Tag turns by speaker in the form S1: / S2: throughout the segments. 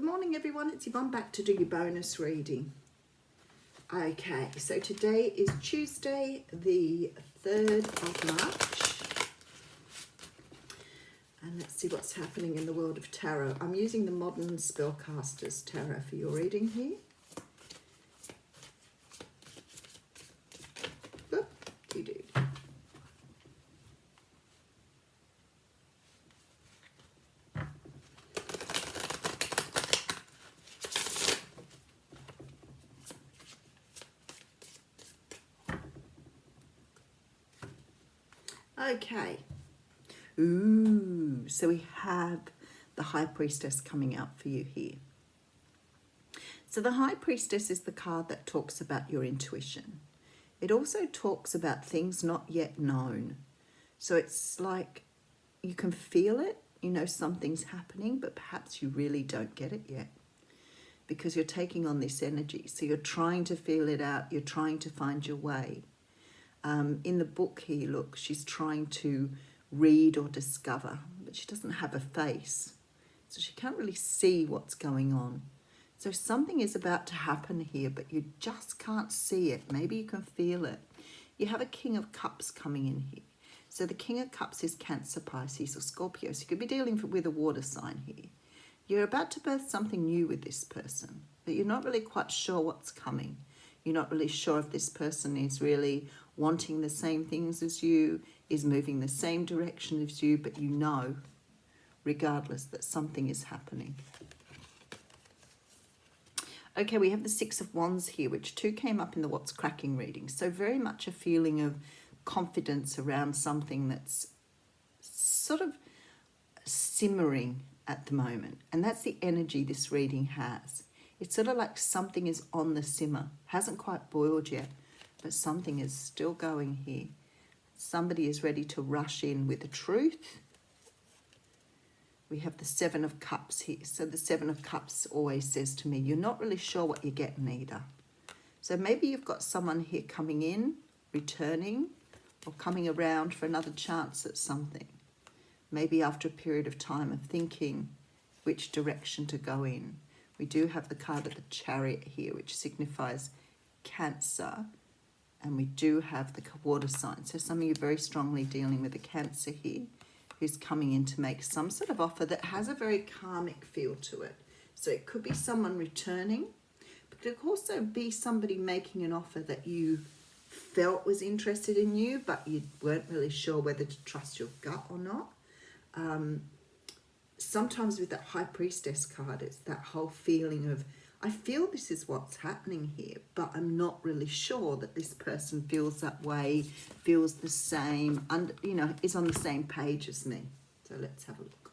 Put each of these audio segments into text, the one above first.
S1: morning everyone, it's Yvonne back to do your bonus reading. Okay, so today is Tuesday the 3rd of March. And let's see what's happening in the world of tarot. I'm using the Modern Spellcasters Tarot for your reading here. Oop, doo-doo. Okay. Ooh, so we have the High Priestess coming out for you here. So the High Priestess is the card that talks about your intuition. It also talks about things not yet known. So it's like you can feel it, you know something's happening, but perhaps you really don't get it yet because you're taking on this energy. So you're trying to feel it out, you're trying to find your way. In the book here, look, she's trying to read or discover, but she doesn't have a face. So she can't really see what's going on. So something is about to happen here, but you just can't see it. Maybe you can feel it. You have a King of Cups coming in here. So the King of Cups is Cancer, Pisces, or Scorpio. So you could be dealing with a water sign here. You're about to birth something new with this person, but you're not really quite sure what's coming. You're not really sure if this person is really wanting the same things as you, is moving the same direction as you, but you know, regardless, that something is happening. Okay, we have the Six of Wands here, which too came up in the What's Cracking reading. So very much a feeling of confidence around something that's sort of simmering at the moment. And that's the energy this reading has. It's sort of like something is on the simmer. Hasn't quite boiled yet, but something is still going here. Somebody is ready to rush in with the truth. We have the Seven of Cups here. So the Seven of Cups always says to me, you're not really sure what you're getting either. So maybe you've got someone here coming in, returning, or coming around for another chance at something. Maybe after a period of time of thinking which direction to go in. We do have the card of the Chariot here, which signifies Cancer. And we do have the water sign. So some of you are very strongly dealing with a Cancer here who's coming in to make some sort of offer that has a very karmic feel to it. So it could be someone returning, but it could also be somebody making an offer that you felt was interested in you, but you weren't really sure whether to trust your gut or not. Sometimes with that High Priestess card, it's that whole feeling of, I feel this is what's happening here, but I'm not really sure that this person feels that way, feels the same, and is on the same page as me. So let's have a look.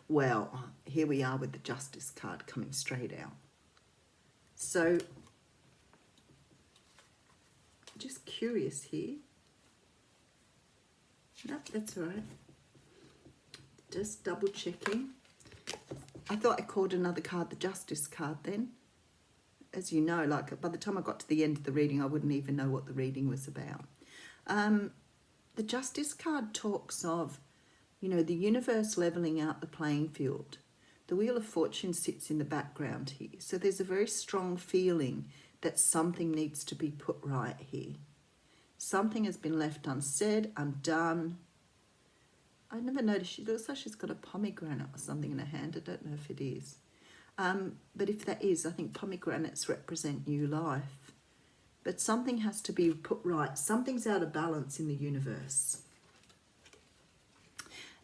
S1: Well, here we are with the Justice card coming straight out. So, just curious here. No, that's all right. Just double checking. I thought I called another card the Justice card then. As you know, like by the time I got to the end of the reading, I wouldn't even know what the reading was about. The Justice card talks of, the universe leveling out the playing field. The Wheel of Fortune sits in the background here. So there's a very strong feeling that something needs to be put right here. Something has been left unsaid, undone. I never noticed, she looks like she's got a pomegranate or something in her hand. I don't know if it is. But if that is, I think pomegranates represent new life. But something has to be put right. Something's out of balance in the universe.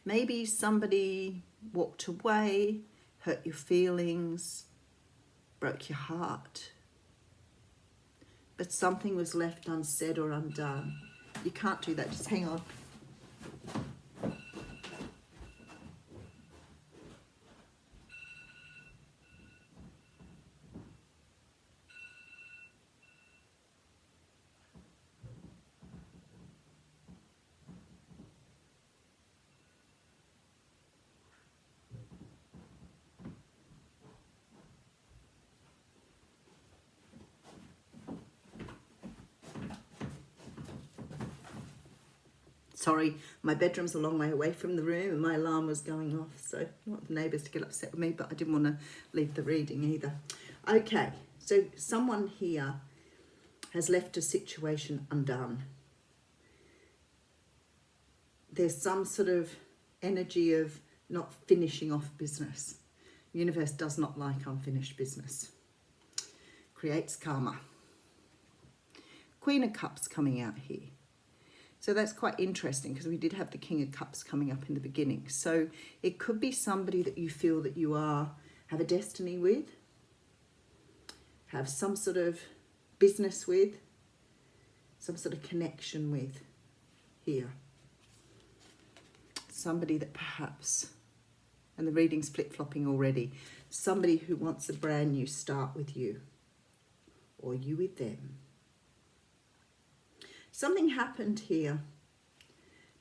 S1: Maybe somebody walked away, hurt your feelings, broke your heart. But something was left unsaid or undone. You can't do that. Just hang on. Sorry, my bedroom's a long way away from the room and my alarm was going off, so I don't want the neighbours to get upset with me, but I didn't want to leave the reading either. Okay, so someone here has left a situation undone. There's some sort of energy of not finishing off business. The universe does not like unfinished business. Creates karma. Queen of Cups coming out here. So that's quite interesting because we did have the King of Cups coming up in the beginning. So it could be somebody that you feel that you have a destiny with, have some sort of business with, some sort of connection with here. Somebody that perhaps, and the reading's flip-flopping already, somebody who wants a brand new start with you, or you with them. Something happened here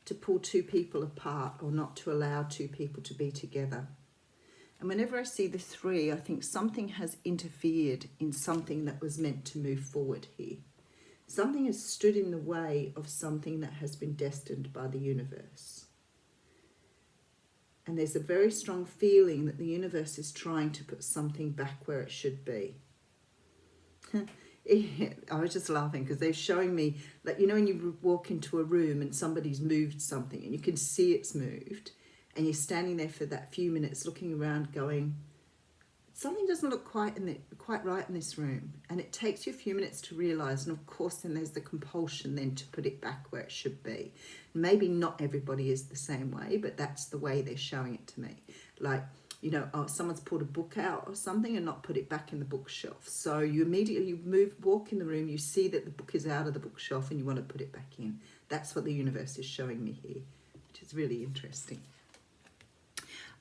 S1: to pull two people apart or not to allow two people to be together. And whenever I see the three, I think something has interfered in something that was meant to move forward here. Something has stood in the way of something that has been destined by the universe. And there's a very strong feeling that the universe is trying to put something back where it should be. I was just laughing because they're showing me, like, you know, when you walk into a room and somebody's moved something and you can see it's moved, and you're standing there for that few minutes looking around going, something doesn't look quite right in this room. And it takes you a few minutes to realise, and of course then there's the compulsion then to put it back where it should be. Maybe not everybody is the same way, but that's the way they're showing it to me. Like, you know, someone's pulled a book out or something and not put it back in the bookshelf. So you immediately walk in the room, you see that the book is out of the bookshelf and you want to put it back in. That's what the universe is showing me here, which is really interesting.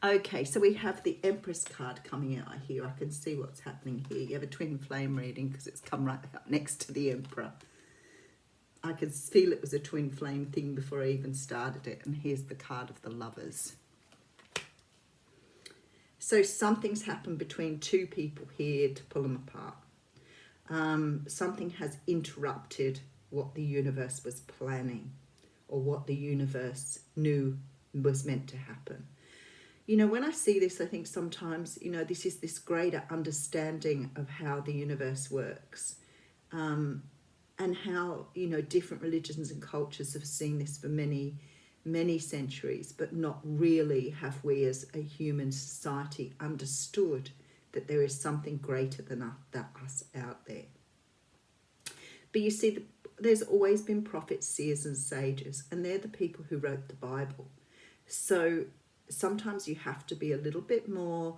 S1: Okay, so we have the Empress card coming out here. I can see what's happening here. You have a twin flame reading because it's come right up next to the Emperor. I could feel it was a twin flame thing before I even started it. And here's the card of the Lovers. So something's happened between two people here to pull them apart. Something has interrupted what the universe was planning or what the universe knew was meant to happen. You know, when I see this, I think sometimes, you know, this is this greater understanding of how the universe works, and how, you know, different religions and cultures have seen this for many, many centuries, but not really have we as a human society understood that there is something greater than us out there. But you see, there's always been prophets, seers and sages, and they're the people who wrote the Bible. So sometimes you have to be a little bit more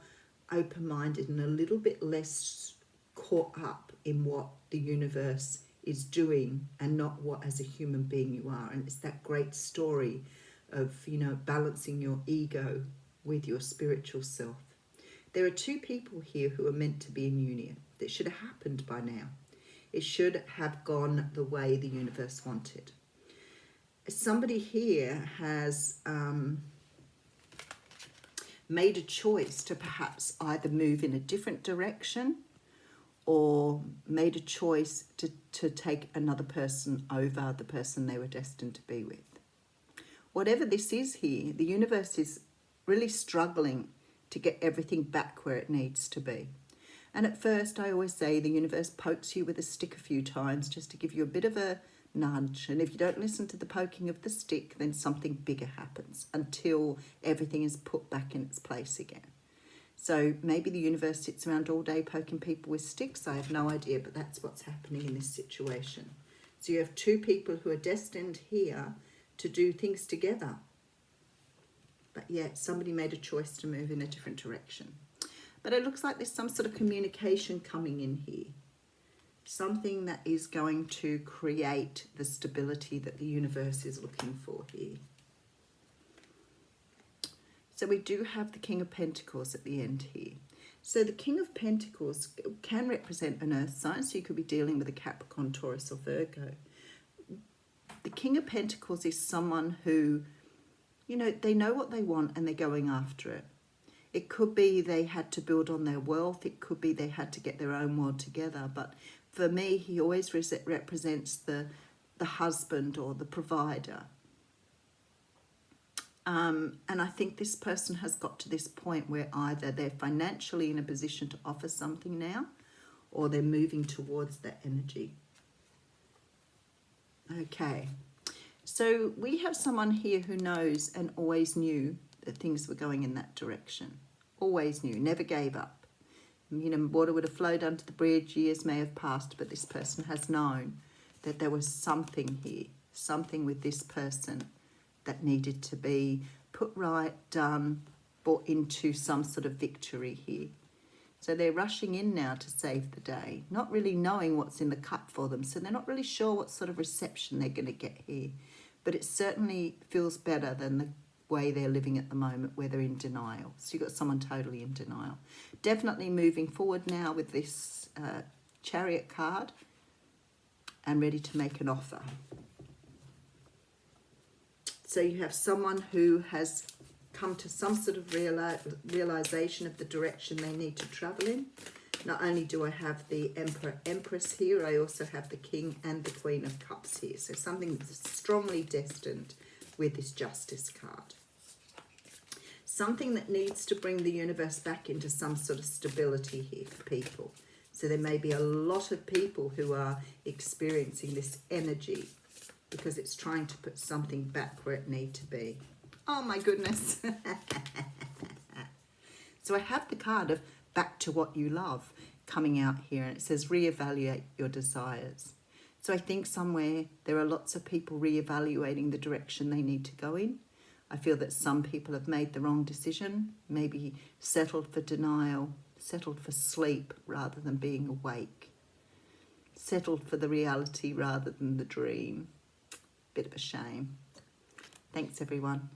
S1: open-minded and a little bit less caught up in what the universe is doing and not what as a human being you are. And it's that great story of, you know, balancing your ego with your spiritual self. There are two people here who are meant to be in union. That should have happened by now. It should have gone the way the universe wanted. Somebody here has made a choice to perhaps either move in a different direction or made a choice to take another person over the person they were destined to be with. Whatever this is here, the universe is really struggling to get everything back where it needs to be. And at first, I always say the universe pokes you with a stick a few times just to give you a bit of a nudge. And if you don't listen to the poking of the stick, then something bigger happens until everything is put back in its place again. So maybe the universe sits around all day poking people with sticks. I have no idea, but that's what's happening in this situation. So you have two people who are destined here to do things together. But yet somebody made a choice to move in a different direction. But it looks like there's some sort of communication coming in here. Something that is going to create the stability that the universe is looking for here. So we do have the King of Pentacles at the end here. So the King of Pentacles can represent an earth sign, so you could be dealing with a Capricorn, Taurus or Virgo. The King of Pentacles is someone who, you know, they know what they want and they're going after it. It could be they had to build on their wealth. It could be they had to get their own world together. But for me, he always represents the husband or the provider. And I think this person has got to this point where either they're financially in a position to offer something now, or they're moving towards that energy. Okay, so we have someone here who knows and always knew that things were going in that direction. Always knew, never gave up. You know, water would have flowed under the bridge, years may have passed, but this person has known that there was something here, something with this person that needed to be put right, done, brought into some sort of victory here. So they're rushing in now to save the day, not really knowing what's in the cup for them. So they're not really sure what sort of reception they're going to get here. But it certainly feels better than the way they're living at the moment, where they're in denial. So you've got someone totally in denial. Definitely moving forward now with this Chariot card and ready to make an offer. So you have someone who has come to some sort of realization of the direction they need to travel in. Not only do I have the Emperor, Empress here, I also have the King and the Queen of Cups here. So something that's strongly destined with this Justice card. Something that needs to bring the universe back into some sort of stability here for people. So there may be a lot of people who are experiencing this energy because it's trying to put something back where it needs to be. Oh my goodness. So I have the card of back to what you love coming out here, and it says reevaluate your desires. So I think somewhere there are lots of people reevaluating the direction they need to go in. I feel that some people have made the wrong decision, maybe settled for denial, settled for sleep rather than being awake, settled for the reality rather than the dream. Bit of a shame. Thanks everyone.